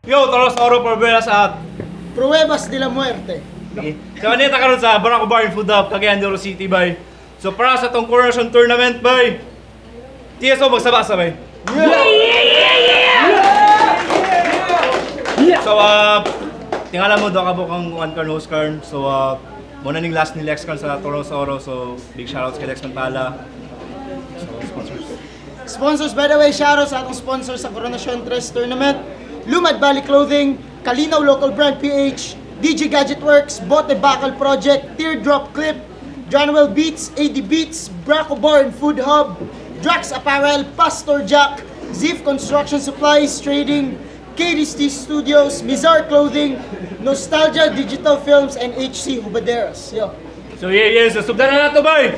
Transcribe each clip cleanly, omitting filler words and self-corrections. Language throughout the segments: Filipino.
Yo, todos oro por velas at Pruebas de la Muerte. okay. So, anita karon sa Barangay Bar and Food Hub, Cagayan de Oro City, bay. So, para sa tong coronation tournament, bay. TSO, magsabasa, bay. So, tingala mo daw ka bukang one-card host card. So, muna ning last ni Lex kan sa Toros Oro. So, big shoutouts kay Lex Mantala. So, sponsors. Sponsors, by the way, shoutout sa atong sponsor sa Coronation 3 Tournament. Lumad Valley Clothing, Kalinaw Local Brand PH, DJ Gadget Works, Bote Bakal Project, Teardrop Clip, Dranwell Beats, AD Beats, Braco Bar and Food Hub, Drax Apparel, Pastor Jack, Zif Construction Supplies Trading, KDST Studios, Mizar Clothing, Nostalgia Digital Films, and HC Hubaderas. Yo. So, so subdan na nato, bay.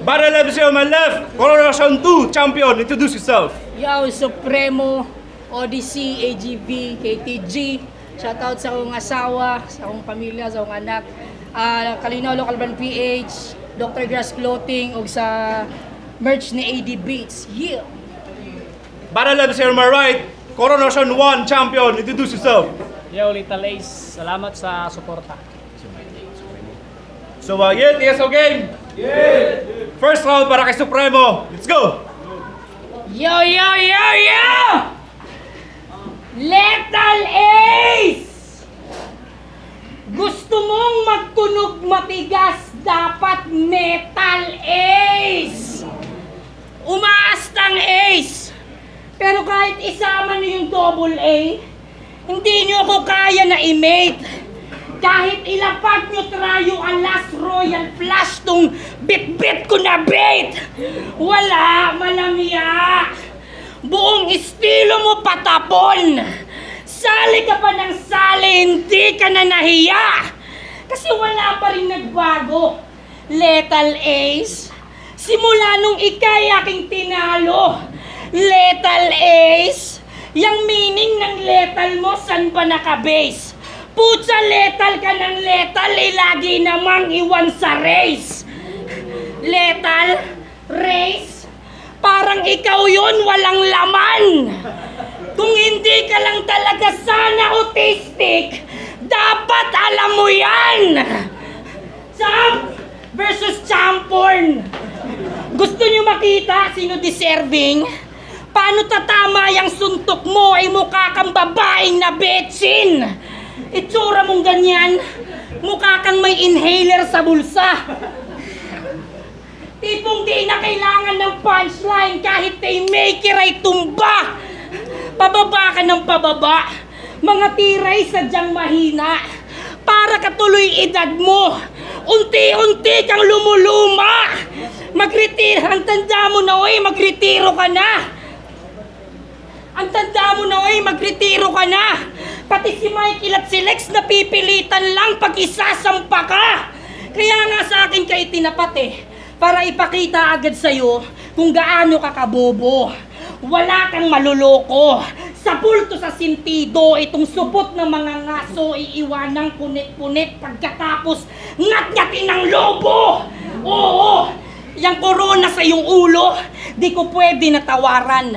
Bara left on my left, Coronation 2 champion. Introduce yourself. Yo, Supremo, Odyssey, AGB, KTG. Shoutout sa akong asawa, sa akong pamilya, sa akong anak. Kalinaw Local Brand PH, Dr. Grass Clothing, ug sa merch ni AD Beats. Yeah! Bara left on my right, Coronation 1 champion. Introduce yourself. Yo, Little Ace, salamat sa suporta. So, TSO game. First round para kay Supremo. Let's go! Yo, yo, yo, yo! Lethal Ace! Gusto mong magtunog matigas, dapat Metal Ace! Umaastang Ace! Pero kahit isama niyo yung double A, hindi niyo ako kaya na i-mate. Kahit ilapag nyo trayo ang last royal flush tong bit-bit ko na bait. Wala, malamya. Buong estilo mo patapon. Sali ka pa ng sali, hindi ka na nahiya. Kasi wala pa rin nagbago. Lethal Ace, simula nung ikay aking tinalo. Lethal Ace, yung meaning ng lethal mo, san pa nakabase? Putsa, lethal ka ng lethal, lagi namang iwan sa race. Lethal? Race? Parang ikaw yun, walang laman. Kung hindi ka lang talaga sana autistic, dapat alam mo yan. Champ versus champorn. Gusto nyo makita sino deserving? Paano tatama yung suntok mo ay mukha kang babaeng na betsin? Itsura mong ganyan, mukha kang may inhaler sa bulsa. Tipong di na kailangan ng punchline kahit ay maker ay tumba. Pababa ka ng pababa, mga tiray sadyang mahina. Para katuloy edad mo, unti-unti kang lumuluma. Ang tanda mo na oy, magretiro ka na. Ang tanda mo na oy, magretiro ka na. Pati si Michael at si Lex napipilitan lang pag isasampa ka. Kaya nga sa akin kayo tinapat para ipakita agad sa'yo kung gaano ka kabobo. Wala kang maluloko. Sa pulto sa sintido, itong supot ng mga ngaso iiwanang punit-punit pagkatapos ngat-ngatin ng lobo. Oo, yung corona sa iyong ulo, di ko pwede natawaran.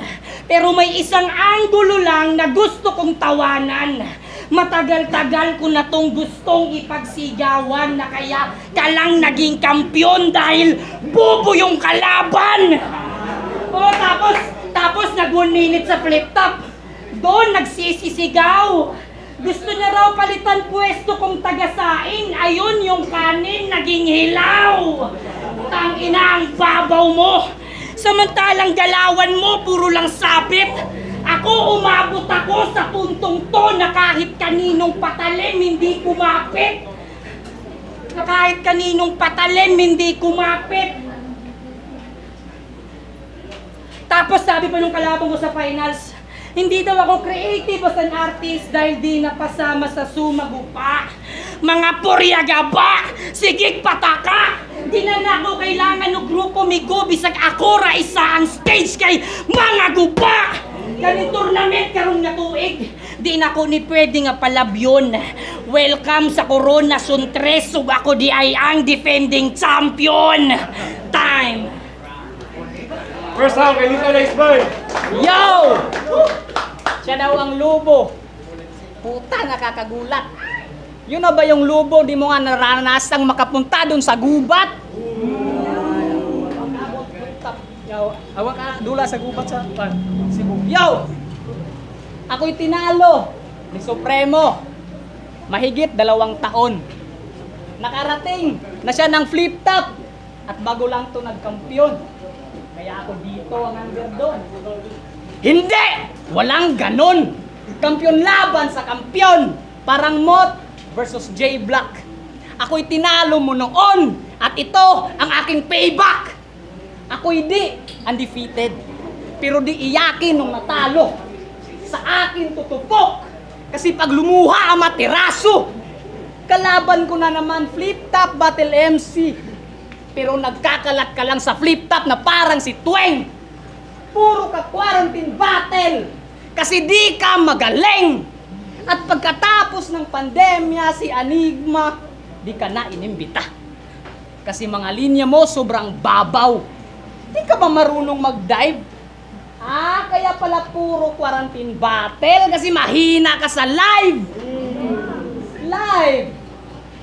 Pero may isang anggulo lang na gusto kong tawanan. Matagal-tagal ko na tong gustong ipagsigawan na kaya ka lang naging kampyon dahil bobo yung kalaban. O tapos nag 1 minute sa flip-top. Doon nagsisisigaw. Gusto niya raw palitan pwesto kong tagasain. Ayun yung kanin naging hilaw. Tangina ang babaw mo. Samantalang galawan mo, puro lang sabit. Ako, umabot ako sa puntong to na kahit kaninong patalim, hindi kumapit. Na kahit kaninong patalim, hindi kumapit. Tapos sabi pa nung kalaban ko sa finals, hindi daw ako creative as an artist dahil di napasama sa sumagupa. Mga puryaga sigig pataka. Di na ako kailangan ng grupo migo bisag ako ra isa ang stage kay mga gupa. Galing tournament karong natuig. Di na ako ni pwede nga palabyon. Welcome sa Coronation 3 ug ako di ay ang defending champion. Time. First round kay Little Ace, boy. Yo! Siya daw ang lobo. Puta, nakakagulat. Yun na ba yung lubo di mo nga naranasang makapunta dun sa gubat? Awak ka dula sa gubat sa Cebu. Yo! Ako'y tinalo ni Supremo. Mahigit 2 taon. Nakarating na siya ng flip top at bago lang to nagkampiyon. Kaya ako dito ang underdog. Hindi! Walang ganon! Kampiyon laban sa kampiyon! Parang Mot versus J Black. Ako'y tinalo mo noon at ito ang aking payback! Ako'y di undefeated, pero di iyakin nung natalo. Sa akin tutupok, kasi pag lumuha ang matiraso. Kalaban ko na naman flip top battle MC, pero nagkakalat ka lang sa flip top na parang si Tweng. Puro ka quarantine battle, kasi di ka magaling. At pagkatapos ng pandemya, si Enigma, di ka na inimbita. Kasi mga linya mo sobrang babaw. Di ka ba marunong mag-dive? Kaya pala puro quarantine battle kasi mahina ka sa live. Live.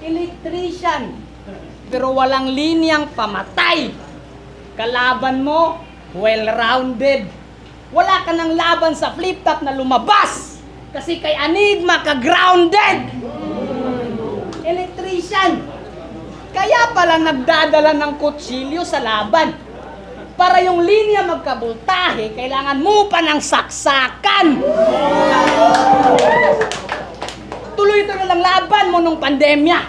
Electrician. Pero walang linyang pamatay. Kalaban mo, well-rounded. Wala ka ng laban sa flip-top na lumabas. Kasi kay Enigma ka grounded. Electrician. Kaya pala nagdadala ng kutsilyo sa laban. Para yung linya magkabultahe, kailangan mo pa ng saksakan. Tuloy-tuloy lang laban mo nung pandemya.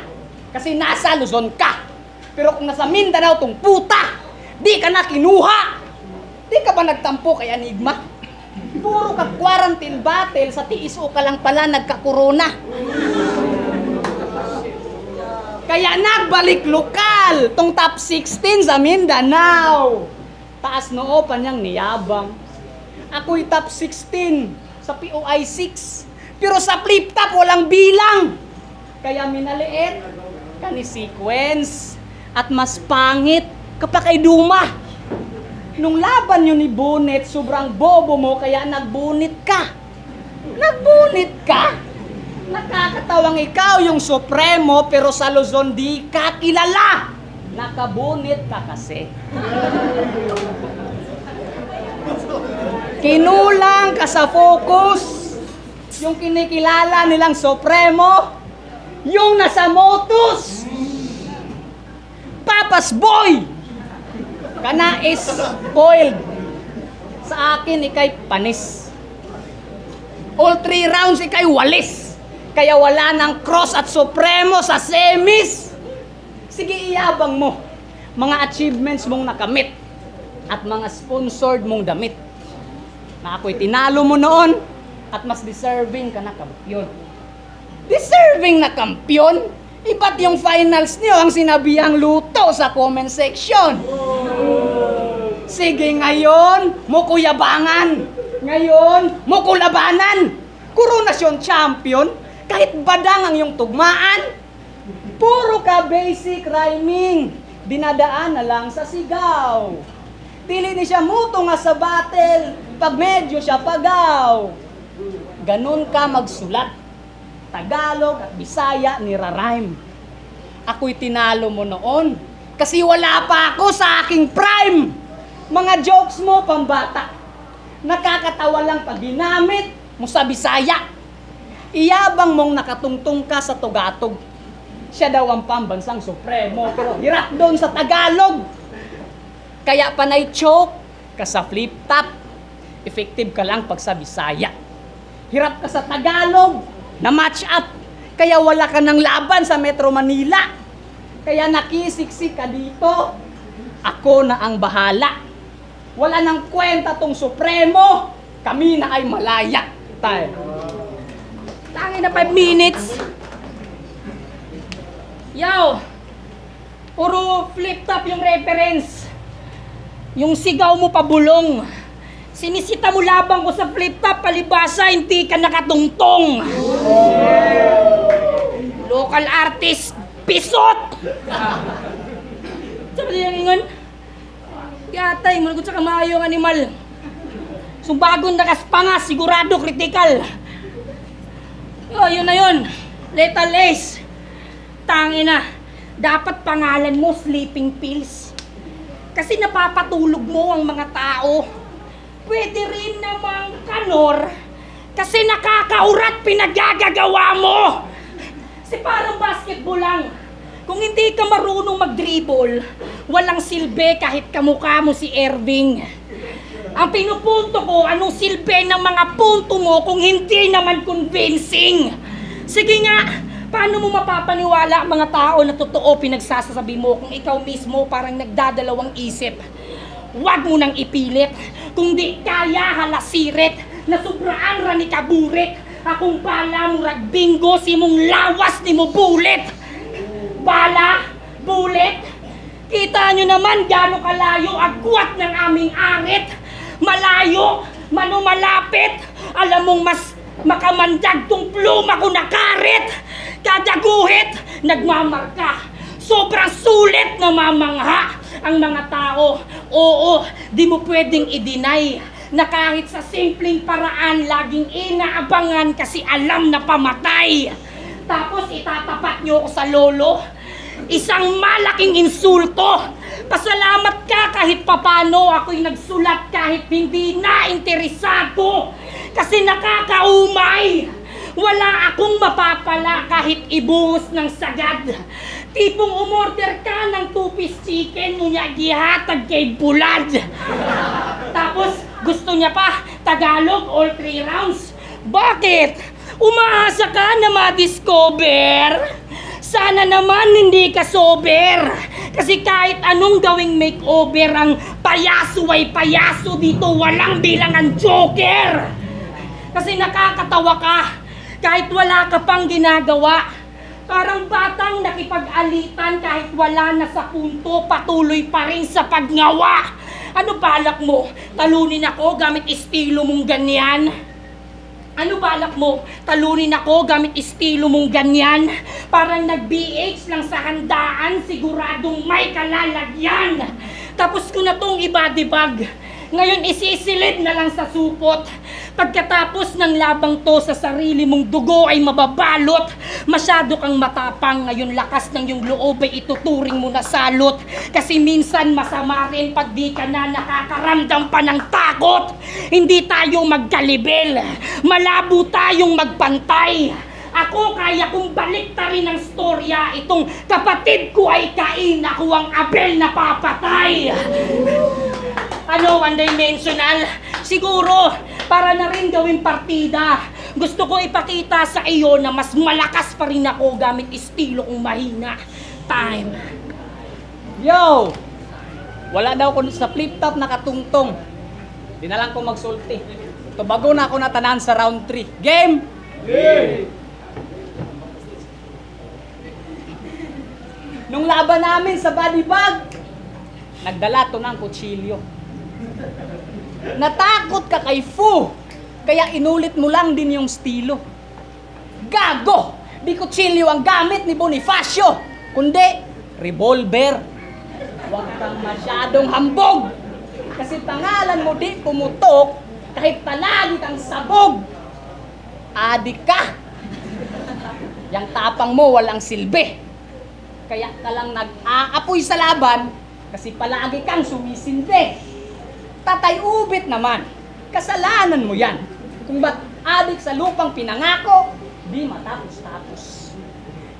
Kasi nasa Luzon ka. Pero kung nasa Mindanao tong puta, di ka na kinuha. Di ka ba nagtampo kay Enigma? Puro ka quarantine battle, sa TSO ka lang pala nagka-corona. Kaya nagbalik lokal tong top 16 sa Mindanao. Taas noo pa niyang niyabang. Ako'y top 16 sa POI 6. Pero sa flip top walang bilang. Kaya minaliit ka ni Sequence at mas pangit kapag kay Duma. Nung laban yun ni Bunit, sobrang bobo mo kaya nagbunit ka. Nagbunit ka? Nakakatawang ikaw yung Supremo pero sa Luzon di ka kilala. Nakabunit ka kasi. Kinulang ka sa focus. Yung kinikilala nilang Supremo, yung nasa Motus. Papas Boy. Kana is spoiled. Sa akin, ikay panis. All 3 rounds, ikay walis. Kaya wala ng cross at Supremo sa semis. Sige, iyabang mo. Mga achievements mong nakamit. At mga sponsored mong damit. Na ako'y tinalo mo noon. At mas deserving ka na kampiyon. Deserving na kampiyon? Iba't yung finals niyo ang sinabihang luto sa comment section. Sige, ngayon, mo kuyabangan. Ngayon, mo kulabanan. Koronasyon champion, kahit badang ang iyong tugmaan. Puro ka basic rhyming. Dinadaan na lang sa sigaw. Dili ni siya muto nga sa battle pag medyo siya pagaw. Ganon ka magsulat. Tagalog at Bisaya nira-rhyme. Ako'y tinalo mo noon kasi wala pa ako sa aking prime. Mga jokes mo pambata. Nakakatawa lang pag ginamit mo sa Bisaya. Iyabang mong nakatungtong ka sa Tugatog. Siya daw ang pambansang Supremo pero hirap doon sa Tagalog. Kaya panay choke ka sa flip top. Effective ka lang pag sa Bisaya. Hirap ka sa Tagalog na match up. Kaya wala ka ng laban sa Metro Manila. Kaya nakisiksik ka dito. Ako na ang bahala. Wala nang kwenta tong Supremo. Kami na ay malaya. Tayo. Tangin na 5 minutes. Yo! Puro flip top yung reference. Yung sigaw mo pabulong. Sinisita mo labang ko sa flip top, palibasa, hindi ka nakatungtong. Local artist, pisot! Sabi yung ingon, yatay, malagot sa kamayong animal. Sumbagong nakaspanga, sigurado, critical. Oh, yun na yun. Lethal Ace. Tangina. Dapat pangalan mo sleeping pills. Kasi napapatulog mo ang mga tao. Pwede rin namang kanor. Kasi nakakaurat pinaggagawa mo. Kasi parang basketball lang. Kung hindi ka marunong mag-dribble, walang silbi kahit kamukha mo si Erving. Ang pinupunto ko, anong silbi ng mga punto mo kung hindi naman convincing? Sige nga, paano mo mapapaniwala ang mga tao na totoo pinagsasabi mo kung ikaw mismo parang nagdadalawang isip? Huwag mo nang ipilit, kung di kaya halasirit, na sobraan ra ni kaburit. Akong bala mo ragbingo, si mong lawas ni mo bulit. Bala, bulit, kita nyo naman gano'ng kalayo agwat ng aming arit. Malayo, manumalapit, alam mong mas makamandag tong pluma ko na karit. Kada guhit, nagmamarka, sobrang sulit na mamangha ang mga tao. Oo, di mo pwedeng i-deny na kahit sa simpleng paraan laging inaabangan kasi alam na pamatay. Tapos itatapat nyo ako sa lolo. Isang malaking insulto. Pasalamat ka kahit papano ako'y nagsulat kahit hindi na interesado. Kasi nakakaumay. Wala akong mapapala kahit ibuhos ng sagad. Tipong umorder ka ng 2-piece chicken, nunya gihatag kay Bulad. Tapos gusto niya pa Tagalog all 3 rounds. Bakit? Umaasa ka na ma-discover? Sana naman hindi ka sober. Kasi kahit anong gawing makeover, ang payaso ay payaso dito, walang bilangan joker. Kasi nakakatawa ka kahit wala ka pang ginagawa. Parang batang nakipag-alitan kahit wala na sa punto, patuloy pa rin sa pagngawa. Ano balak mo? Talunin ako gamit estilo mong ganyan? Ano balak mo? Talunin ako gamit estilo mong ganyan? Parang nag-BH lang sa handaan, siguradong may kalalagyan. Tapos ko na tong ibadibag. Ngayon isisilid na lang sa supot. Pagkatapos ng labang to sa sarili mong dugo ay mababalot. Masyado kang matapang, ngayon lakas ng iyong loob ay ituturing mo na salot. Kasi minsan masama rin pag di ka na nakakaramdam pa ng takot. Hindi tayo magkalibel, malabo tayong magpantay. Ako kaya kong baliktarin ang storya. Itong kapatid ko ay kain, ako ang Abel na papatay. Ano, one-dimensional? Siguro, para na rin gawing partida. Gusto ko ipakita sa iyo na mas malakas pa rin ako gamit estilo kong mahina. Time. Yo! Wala daw ko sa flip-top nakatungtong. Di na lang ko magsulti. Tubago na ako natanan sa round 3. Game! Game! Nung laban namin sa body bag, nagdala to ng kutsilyo. Natakot ka kay Fu, kaya inulit mo lang din yung estilo. Gago! Di kutsilyo ang gamit ni Bonifacio, kundi revolver. Huwag kang masyadong hambog, kasi pangalan mo di pumutok kahit palagi kang sabog. Adik ka! Yang tapang mo walang silbi. Kaya ka lang nag-aapoy sa laban kasi palagi kang sumisindi. Tatay Ubit naman, kasalanan mo yan. Kung ba't adik sa lupang pinangako, di matapos-tapos.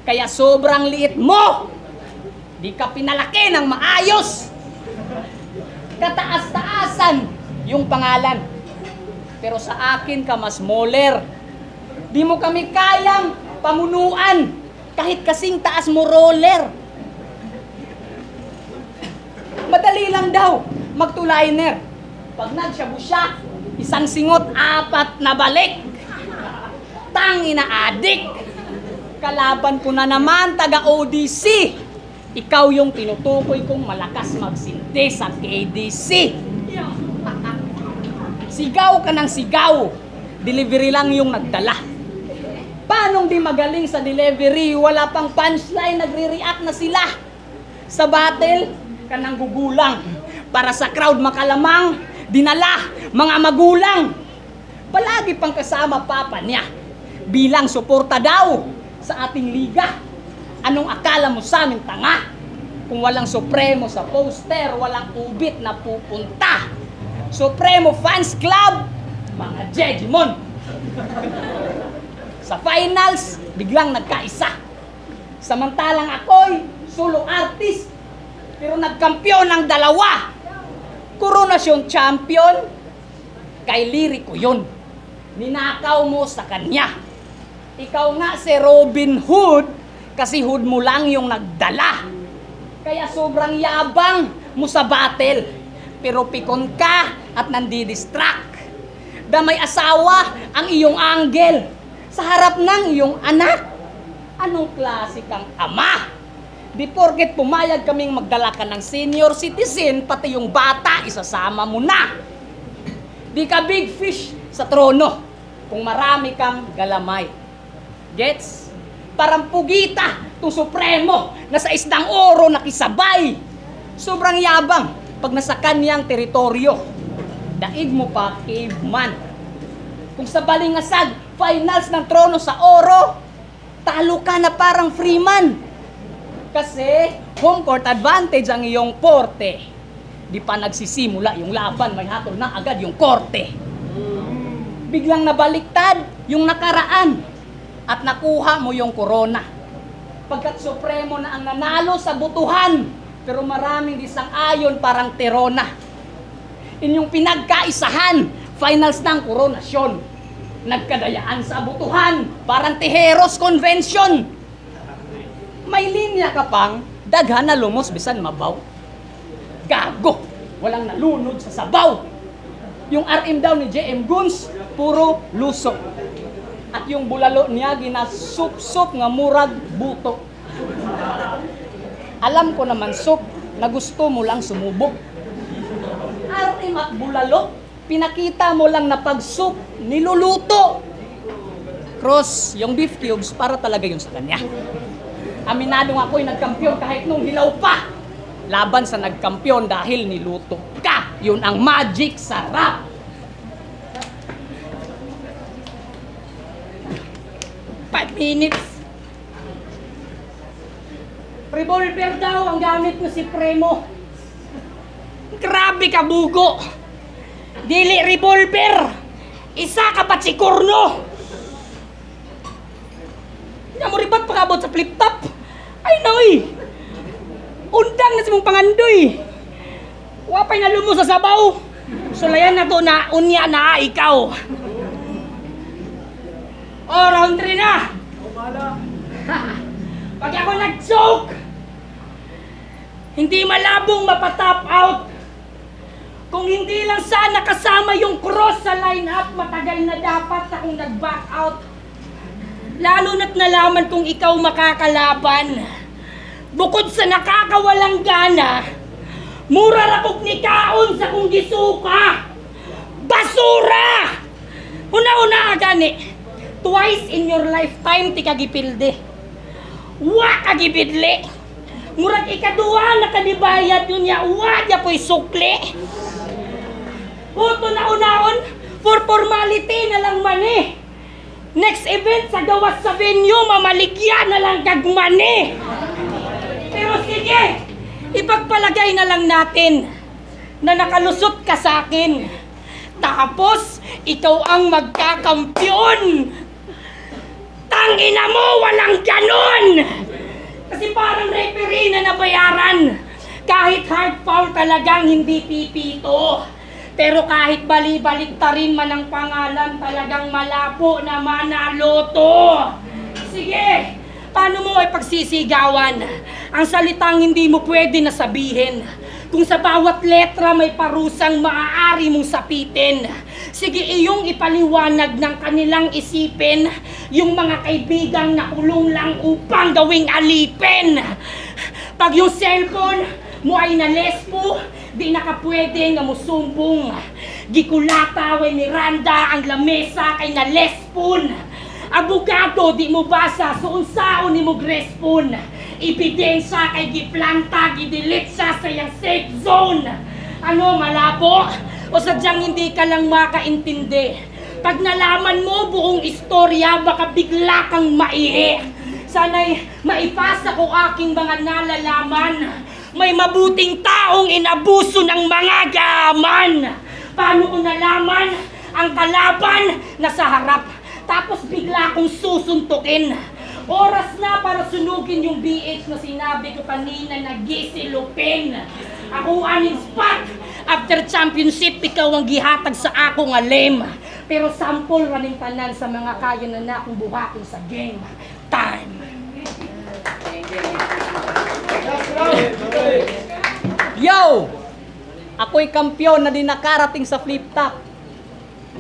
Kaya sobrang liit mo, di ka pinalaki ng maayos. Kataas-taasan yung pangalan. Pero sa akin ka mas smaller. Di mo kami kayang pamunuan. Kahit kasing taas mo roller. Madali lang daw mag-two-liner. Pag nagsyabu siya, isang singot, 4 na balik. Tangina adik. Kalaban ko na naman, taga-ODC. Ikaw yung tinutukoy kong malakas magsindi sa KDC. Sigaw ka ng sigaw. Delivery lang yung nagdala. Paanong di magaling sa delivery? Wala pang punchline, nagre-react na sila. Sa battle, ka nang gugulang. Para sa crowd makalamang, dinala, mga magulang. Palagi pang kasama papa niya. bilang suporta daw sa ating liga. Anong akala mo sa amin, tanga? Kung walang Supremo sa poster, walang ubit na pupunta. Supremo Fans Club, mga Jejimon. Sa finals, biglang nagkaisa. Samantalang ako'y solo artist, pero nagkampiyon ng dalawa. Koronasyon champion, kay Lirico yun. Ninakaw mo sa kanya. Ikaw nga si Robin Hood, kasi hood mo lang yung nagdala. Kaya sobrang yabang mo sa battle. Pero pikon ka at nandidistract. Da may asawa ang iyong anggel sa harap ng iyong anak. Anong klase kang ama? Di porket pumayag kaming magdala ka ng senior citizen, pati yung bata isasama mo na. Di ka big fish sa trono kung marami kang galamay. Gets? Parang pugita itong Supremo na sa isdang oro nakisabay. Sobrang yabang pag nasa kanyang teritoryo. Daig mo pa, caveman. Kung sa balingasag, finals ng trono sa oro, talo ka na parang freeman. Kasi home court advantage ang iyong porte. Di pa nagsisimula yung laban, may hatol na agad yung korte. Biglang nabaliktad yung nakaraan at nakuha mo yung corona. Pagkat Supremo na ang nanalo sa butuhan, pero maraming disang-ayon parang terona. Inyong pinagkaisahan, finals ng koronasyon. Nagkadayaan sa butuhan, parang Tejeros Convention. May linya ka pang, daghan na lumos bisan mabaw. Gago, walang nalunod sa sabaw. Yung RM daw ni JM Guns, puro lusok. At yung bulalo niya, ginasup-sup nga murag buto. Alam ko naman, sup, na gusto mo lang sumubok. RM at bulalo, pinakita mo lang na pag-sup, niluluto. Cross, yung beef cubes, para talaga yun sa kanya. Aminado nga ako'y nagkampiyon kahit nung hilaw pa. Laban sa nagkampiyon dahil niluto ka. Yun ang magic sarap. Minutes. Revolver daw ang gamit mo si Premo. Grabe ka, bugo. Dili revolver. Isa ka pa sikurno. Namuribat pagabot sa flip-top. Ay, noy. Undang na si mong pangandoy. Wapay na lumo sa sabaw. Sulayan na to na unya na ikaw. Oh, round 3 na. Pag ako nag-choke, hindi malabong mapatop out. Kung hindi lang sana kasama yung cross sa line-up, matagal na dapat akong nag-back out. Lalo na't nalaman kung ikaw makakalaban. Bukod sa nakakawalang gana, mura rapog ni kaon sa kung gisuka. Basura! Una-una gani. Twice in your lifetime ti kagipilde. Wa kagibidli. Murag ikaduha na kadibayad yun niya. Wa niya po'y sukli. Puto na unaon, for formality na lang mani. Next event sa gawas sa venue, mamaligya na lang kagmani. Pero sige, ipagpalagay na lang natin na nakalusot ka sa akin. Tapos, ikaw ang magkakampyon. Tangina mo, walang ganon! Kasi parang referee na nabayaran. Kahit hard foul talagang hindi pipito. Pero kahit bali-baliktarin man ang pangalan, talagang malabo na manalo to. Sige, paano mo ay pagsisigawan? Ang salitang hindi mo pwede na sabihin. Kung sa bawat letra may parusang maaari mong sapitin. Sige, iyong ipaliwanag ng kanilang isipin yung mga kaibigang nakulong lang upang gawing alipin. Pag yung cellphone mo ay nalespo, di nakapwede nga musumbong. Gikulata way Miranda ang lamesa kay nalespon. Abogado di mo basa so unsaon ni mo grespon. Ebidensya kay giplanta, gidelete siya sa iyang safe zone. Ano, malabo? O sadyang hindi ka lang makaintindi? Pag nalaman mo buong istorya, baka bigla kang maihi. Sana'y maipasa ko aking mga nalalaman. May mabuting taong inabuso ng mga gaman. Paano ko nalaman? Ang kalaban nasa harap. Tapos bigla akong susuntukin. Oras na para sunugin yung BH na sinabi ko kanina na gisilupin. Ako aning spot. After championship, ikaw ang gihatag sa akong alim. Pero sample raning tanan sa mga kaya na akong buhatin sa game. Time. Yo! Ako'y kampiyon na din nakarating sa flip top.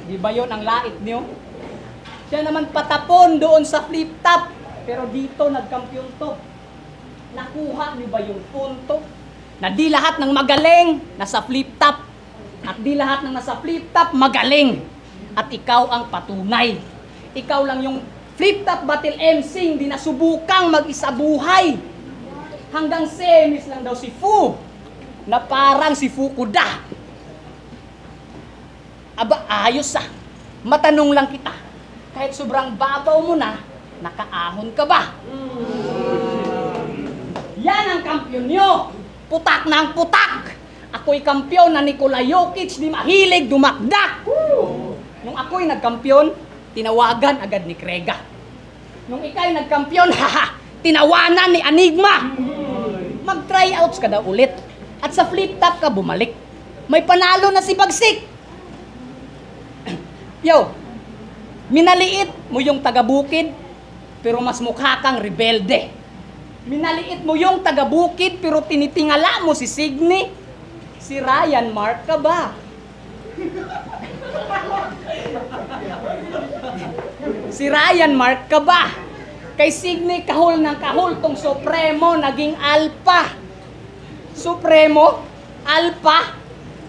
Di ba yun ang lait niyo? Siya naman patapon doon sa flip top. Pero dito nagkampiyon to. Nakuha niyo ba yung punto? Na di lahat ng magaling nasa flip top. At di lahat ng nasa flip top magaling. At ikaw ang patunay. Ikaw lang yung flip top battle MC, hindi nasubukang mag-isa buhay. Hanggang semis lang daw si Fu, na parang si Fukuda. Aba, ayos ah. Matanong lang kita, kahit sobrang babaw mo na, nakaahon ka ba? Yan ang kampiyon nyo. Putak na ang putak. Ako'y kampiyon na Nikola Jokic, di mahilig dumakdak. Nung ako'y nagkampiyon, tinawagan agad ni Krega. Nung ika'y nagkampiyon, haha, tinawanan ni Enigma. Mag-tryouts ka daw ulit. At sa flip top ka bumalik. May panalo na si Bagsik. Yo, minaliit mo yung taga-bukid, pero mas mukha kang rebelde. Minaliit mo yung taga-bukid, pero tinitingala mo si Signy. Si Ryan Mark ka ba? Si Ryan Mark ka ba? Kay Signy kahol ng kahol tong Supremo naging Alpha. Supremo? Alpha?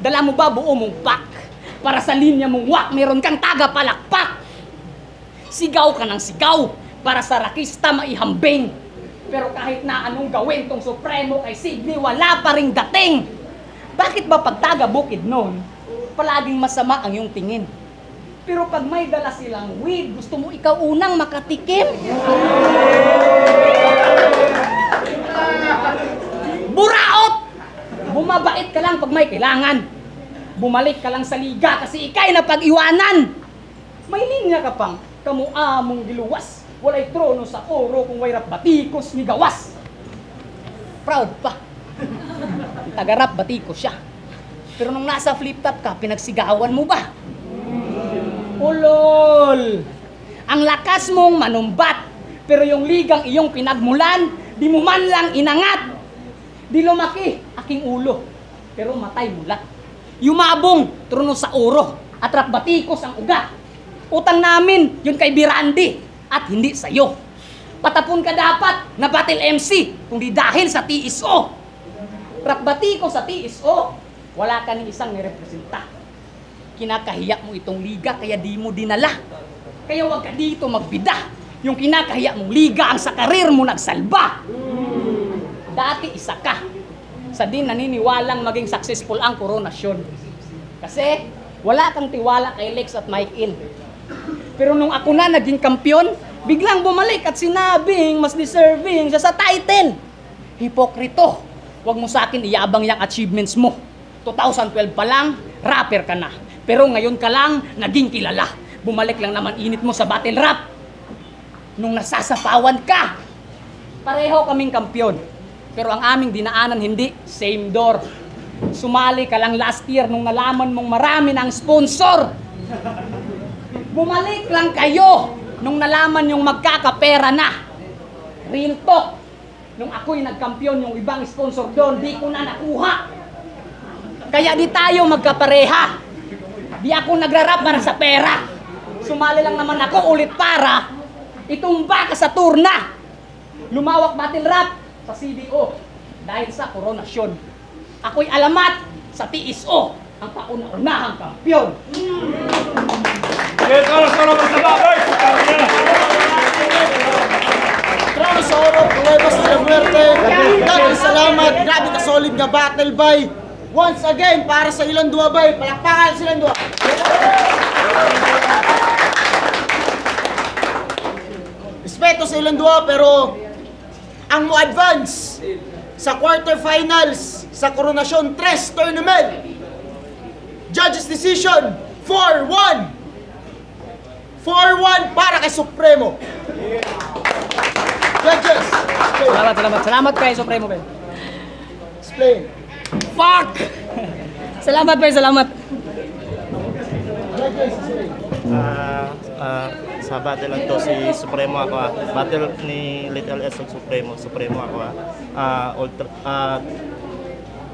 Dala mo ba buo mong pack? Para sa linya mong wak, meron kang taga-palakpak. Sigaw ka ng sigaw para sa rakista maihambing. Pero kahit na anong gawin tong Supremo kay Signy, wala pa ring dating. Bakit ba pag taga-bukid nun, palaging masama ang iyong tingin? Pero pag may dala silang weed, gusto mo ikaw unang makatikim? Buraot! Bumabait ka lang pag may kailangan. Bumalik ka lang sa liga kasi ikay na pag-iwanan. May linya ka pang, kamuamong giluwas. Walay trono sa oro kung way rap batikos ni gawas. Proud pa. Taga-rap batikos siya. Pero nung nasa flip top ka, pinagsigawan mo ba? Ulol! Ang lakas mong manumbat, pero yung ligang iyong pinagmulan, di mo man lang inangat. Di lumaki, aking ulo, pero matay mulat. Yumabong, trono sa oro, at rapbatikos ang ugat. Utang namin, yun kay Birandi, at hindi sa'yo. Patapon ka dapat na battle MC, kung di dahil sa TSO. Rapbatikos sa TSO, wala ka ni isang nirepresenta. Kinakahiya mo itong liga kaya di mo dinala. Kaya wag ka dito magbida. Yung kinakahiya mong liga ang sa karir mo nagsalba. Dati isa ka sa din naniniwalang maging successful ang koronasyon. Kasi wala kang tiwala kay Lex at Michael. Pero nung ako na naging kampiyon, biglang bumalik at sinabing mas deserving siya sa title. Hipokrito. Wag mo sa akin iyabang yung achievements mo. 2012 pa lang, rapper ka na. Pero ngayon ka lang, naging kilala. Bumalik lang naman init mo sa battle rap. Nung nasasapawan ka, pareho kaming kampiyon. Pero ang aming dinaanan hindi, same door. Sumali ka lang last year nung nalaman mong marami ng sponsor. Bumalik lang kayo nung nalaman yung magkakapera na. Real talk. Nung ako'y nagkampiyon, yung ibang sponsor doon, di ko na nakuha. Kaya di tayo magkapareha. Di ako nagrarap para sa pera. Sumali lang naman ako ulit para itumba ka sa turna. Lumawak battle rap sa CDO dahil sa koronasyon. Ako'y alamat sa TSO, ang kauna-unahang kampiyon. Trono sa oro, Cuevas de la Muerte. Dagang salamat, grabe ka solid nga battle bay. Once again, para sa ilang duwa bay, palakpakan silang duwa. ilang duha, pero ang mo advance sa quarterfinals sa Coronation 3 tournament. Judges decision 4-1. 4-1 para kay Supremo. Judges, Salamat kay Supremo, Ben. explain. Fuck! Salamat, Ben. Salamat. Judges, explain. Sa battle lang to si Supremo ako battle ni Little S ug Supremo ako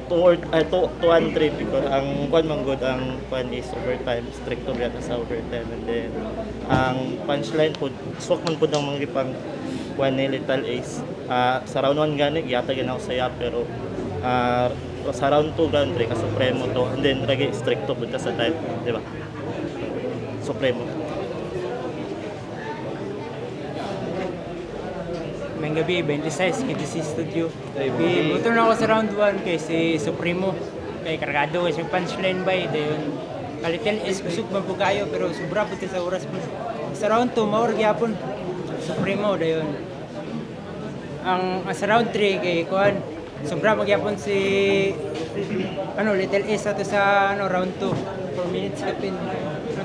two and three because ang kwan man good ang kwan is overtime strict to yata sa overtime and then ang punchline pud swak man pud ang mga pang kwan ni Little Ace sa round 1 gani yata ginaw saya pero sa round 2 round 3 ka Supremo to and then lagi strict to pud sa time di ba Supremo. May gabi, 26, kita si studio. Buto na ako sa round 1 kay si Supremo. Kay kargado kasi punchline ba dayon. Kalitel is kusog man po kayo pero sobra po sa oras po. Sa round 2, maor gyapon. Supremo dayon. Ang sa round 3 kay Kuan, sobra magyapon si Little S ato sa round 2. 4 minutes kapin.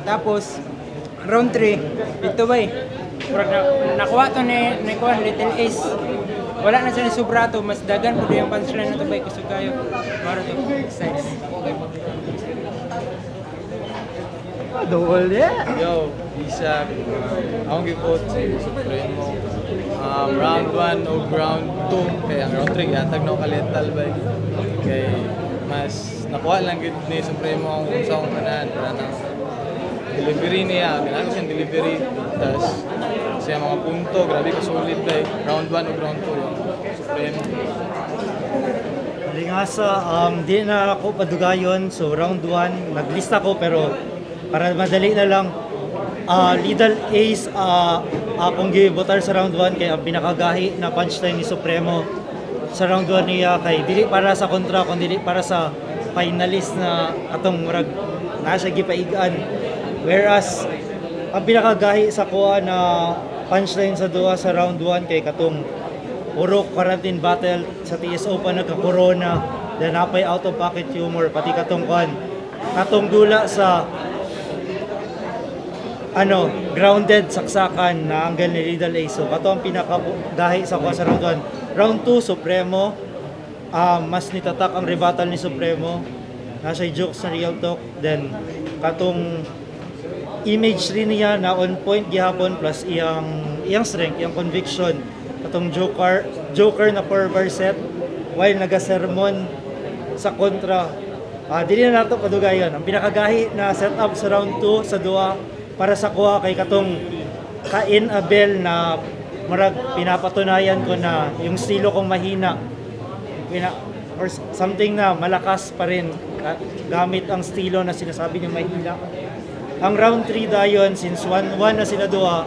Tapos round 3 dito ba nakuha to ni Kuan Little Ace. Wala na siya ni Sobrato, mas dagan po yung punchline na to ba kusog kayo. Para to size. Dawal Yo, Isaac. Akong gipot si Supremo. Round 1 o round 2. Kaya ang round 3, yatag na kalital ba. Kaya mas nakuha lang gid ni Supremo ang usang kanan. Para na delivery niya. Ginagawa siyang delivery. Tapos siya mga punto. Grabe ka solid ba. Round 1 o round 2 yung Supremo. Lingasa, di na ako padugayon. So round 1, naglista ko pero para madali na lang, Little Ace, akong gibotar sa round 1 kaya ang pinakagahi na punchline ni Supremo sa round 1 niya kay dili para sa kontra kundi dili para sa finalist na atong murag nasa gipaigan. Whereas ang pinakagahi sa kuha na punchline sa duha sa round 1 kay katong puro quarantine battle sa TSO pa nagka-corona, then napay out of pocket humor pati katong dula sa grounded saksakan na anggal ni Little Ace. So kato ang pinakagahi sa kuha sa round 1. Round 2 Supremo, mas nitatak ang rebuttal ni Supremo. Nasa jokes na real talk, then katong image rin niya na on point gihapon plus iyang strength, iyang conviction. Katong Joker na 4-bar set while naga-sermon sa kontra. Dili na nato padugayon. Ang pinakagahi na setup sa round 2 sa duwa para sa kuha kay katong Cain Abel na marag pinapatunayan ko na yung estilo kong mahina or something na malakas pa rin gamit ang estilo na sinasabi niya mahina. Ang round 3 dayon, since 1-1 na sila duha,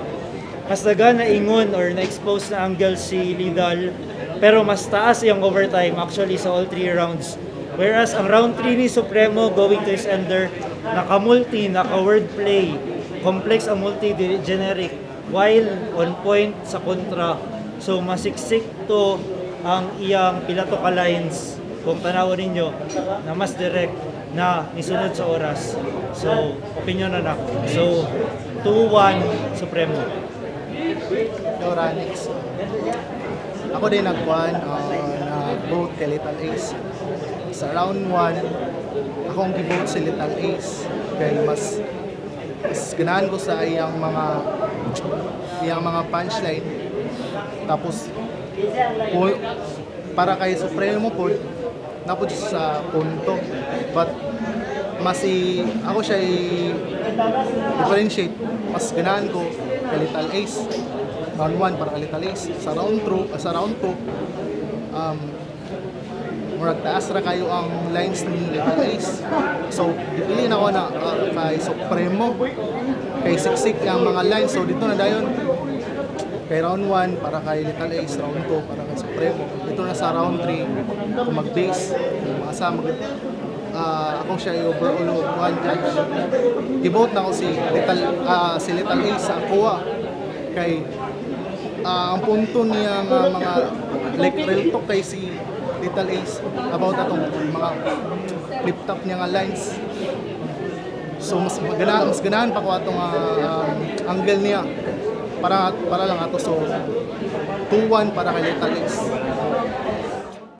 mas daga na ingon or na-expose na angle si Lidal, pero mas taas yung overtime actually sa all 3 rounds. Whereas ang round 3 ni Supremo going to his ender, naka-multi, naka-wordplay, complex ang multi, generic, while on point sa kontra. So masiksik to ang iyang pilato ka lines kung tanawin ninyo na mas direct na nisunod sa oras. So, opinion na ako. So, 2-1 Supremo. Yo, Ranix. Ako din nag-vote kay Little Ace. Sa round 1, akong gi-vote si Little Ace. Kaya mas ganahan ko sa iyang mga punchline. Tapos, para kay Supremo po, napod sa punto. But ako siya differentiate. Mas ganahan ko kay Little Ace. Round 1 para kay Little Ace. Sa round 2, murag taas ra kayo ang lines ni Little Ace. So, dipili na ako na kay Supremo. Kay siksik ang mga lines. So, dito na dayon. Kay round 1 para kay Little Ace, round 2 para kay Supremo. Dito na sa round 3, kung mag-base, ako siya i-overall one judge. I-vote na ako si Little Ace sa Aqua. Kay ang punto niya nga mga like real talk kay si Little Ace about atong mga flip top niya nga lines. So mas ganahan pa ko atong angle niya para lang ato, so 2-1 para kay Little Ace.